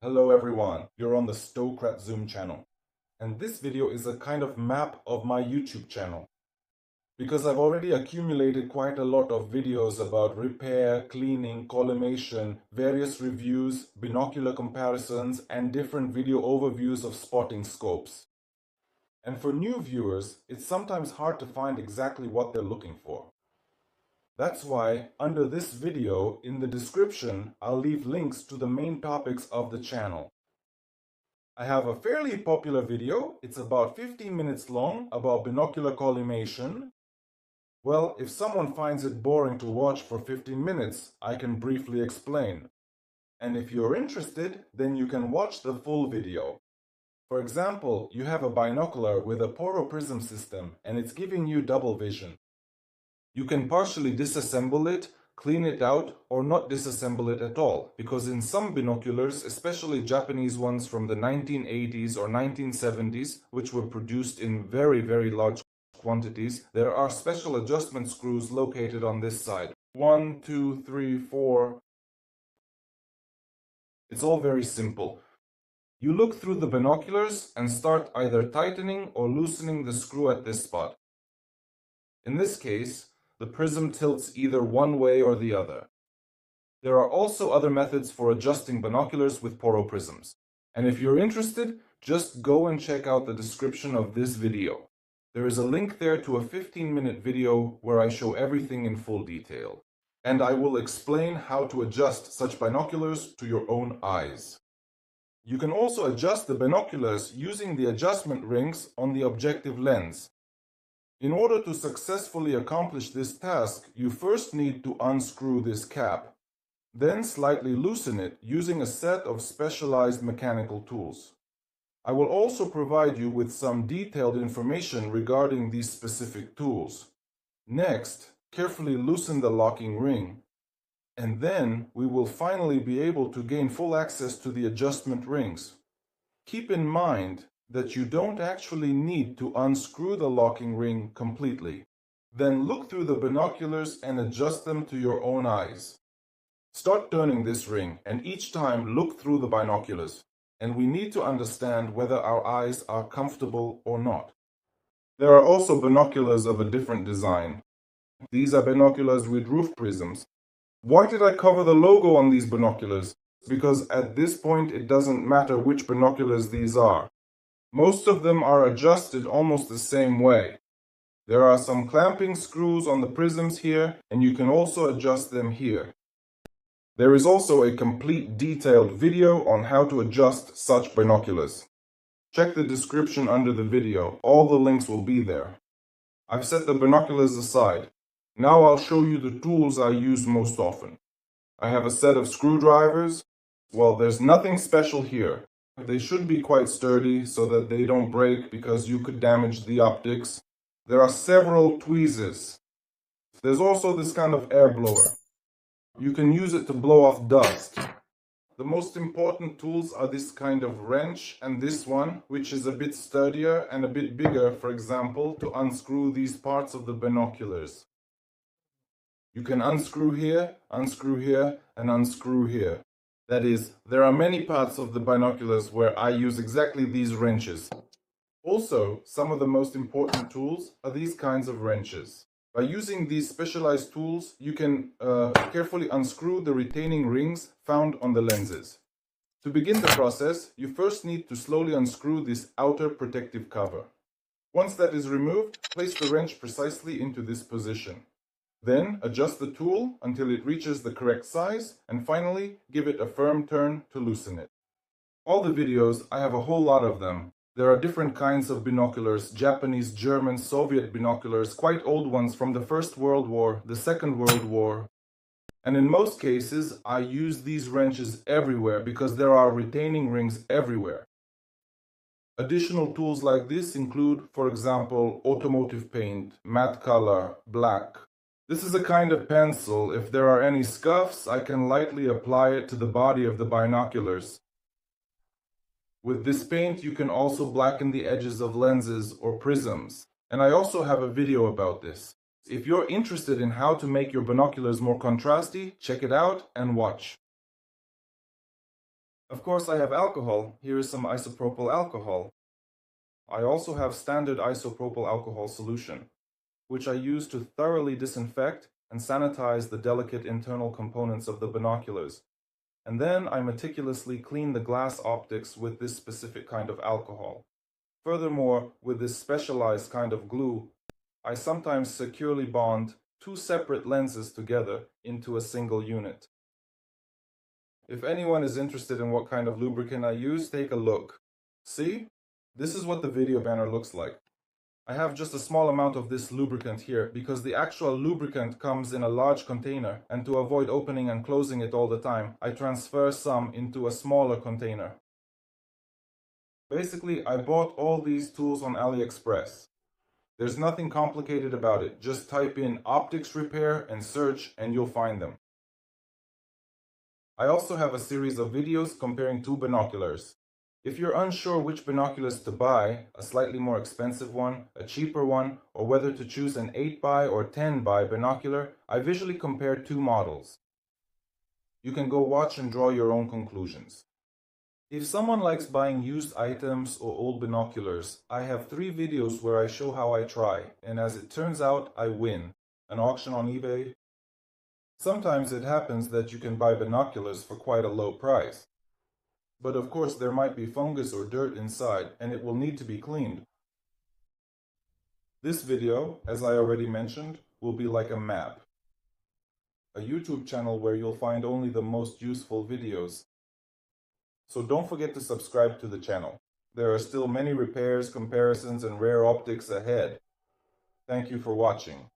Hello everyone, you're on the Stokrat Zoom channel, and this video is a kind of map of my YouTube channel because I've already accumulated quite a lot of videos about repair, cleaning, collimation, various reviews, binocular comparisons, and different video overviews of spotting scopes. And for new viewers, it's sometimes hard to find exactly what they're looking for. That's why, under this video, in the description, I'll leave links to the main topics of the channel. I have a fairly popular video, it's about 15 minutes long, about binocular collimation. Well, if someone finds it boring to watch for 15 minutes, I can briefly explain. And if you're interested, then you can watch the full video. For example, you have a binocular with a Porro Prism system, and it's giving you double vision. You can partially disassemble it, clean it out, or not disassemble it at all, because in some binoculars, especially Japanese ones from the 1980s or 1970s, which were produced in very large quantities, there are special adjustment screws located on this side. 1, 2, 3, 4. It's all very simple. You look through the binoculars and start either tightening or loosening the screw at this spot. In this case, the prism tilts either one way or the other. There are also other methods for adjusting binoculars with Porro prisms. And if you're interested, just go and check out the description of this video. There is a link there to a 15-minute video where I show everything in full detail. And I will explain how to adjust such binoculars to your own eyes. You can also adjust the binoculars using the adjustment rings on the objective lens. In order to successfully accomplish this task, you first need to unscrew this cap, then slightly loosen it using a set of specialized mechanical tools. I will also provide you with some detailed information regarding these specific tools. Next, carefully loosen the locking ring, and then we will finally be able to gain full access to the adjustment rings. Keep in mind that you don't actually need to unscrew the locking ring completely. Then look through the binoculars and adjust them to your own eyes. Start turning this ring and each time look through the binoculars. And we need to understand whether our eyes are comfortable or not. There are also binoculars of a different design. These are binoculars with roof prisms. Why did I cover the logo on these binoculars? Because at this point it doesn't matter which binoculars these are. Most of them are adjusted almost the same way. There are some clamping screws on the prisms here, and you can also adjust them here. There is also a complete detailed video on how to adjust such binoculars. Check the description under the video, all the links will be there. I've set the binoculars aside. Now I'll show you the tools I use most often. I have a set of screwdrivers. Well, there's nothing special here. They should be quite sturdy so that they don't break because you could damage the optics. There are several tweezers. There's also this kind of air blower. You can use it to blow off dust. The most important tools are this kind of wrench and this one, which is a bit sturdier and a bit bigger, for example, to unscrew these parts of the binoculars. You can unscrew here, and unscrew here. That is, there are many parts of the binoculars where I use exactly these wrenches. Also, some of the most important tools are these kinds of wrenches. By using these specialized tools, you can carefully unscrew the retaining rings found on the lenses. To begin the process, you first need to slowly unscrew this outer protective cover. Once that is removed, place the wrench precisely into this position. Then adjust the tool until it reaches the correct size, and finally give it a firm turn to loosen it. All the videos, I have a whole lot of them. There are different kinds of binoculars, Japanese, German, Soviet binoculars, quite old ones from the First World War, the Second World War. And in most cases, I use these wrenches everywhere because there are retaining rings everywhere. Additional tools like this include, for example, automotive paint, matte color, black. This is a kind of pencil. If there are any scuffs, I can lightly apply it to the body of the binoculars. With this paint, you can also blacken the edges of lenses or prisms. And I also have a video about this. If you're interested in how to make your binoculars more contrasty, check it out and watch. Of course, I have alcohol. Here is some isopropyl alcohol. I also have standard isopropyl alcohol solution, which I use to thoroughly disinfect and sanitize the delicate internal components of the binoculars. And then I meticulously clean the glass optics with this specific kind of alcohol. Furthermore, with this specialized kind of glue, I sometimes securely bond two separate lenses together into a single unit. If anyone is interested in what kind of lubricant I use, take a look. See? This is what the video banner looks like. I have just a small amount of this lubricant here because the actual lubricant comes in a large container, and to avoid opening and closing it all the time, I transfer some into a smaller container. Basically, I bought all these tools on AliExpress. There's nothing complicated about it. Just type in optics repair and search and you'll find them. I also have a series of videos comparing two binoculars. If you're unsure which binoculars to buy, a slightly more expensive one, a cheaper one, or whether to choose an 8x or 10x binocular, I visually compare two models. You can go watch and draw your own conclusions. If someone likes buying used items or old binoculars, I have 3 videos where I show how I try, and as it turns out, I win. An auction on eBay. Sometimes it happens that you can buy binoculars for quite a low price. But of course there might be fungus or dirt inside, and it will need to be cleaned. This video, as I already mentioned, will be like a map. A YouTube channel where you'll find only the most useful videos. So don't forget to subscribe to the channel. There are still many repairs, comparisons, and rare optics ahead. Thank you for watching.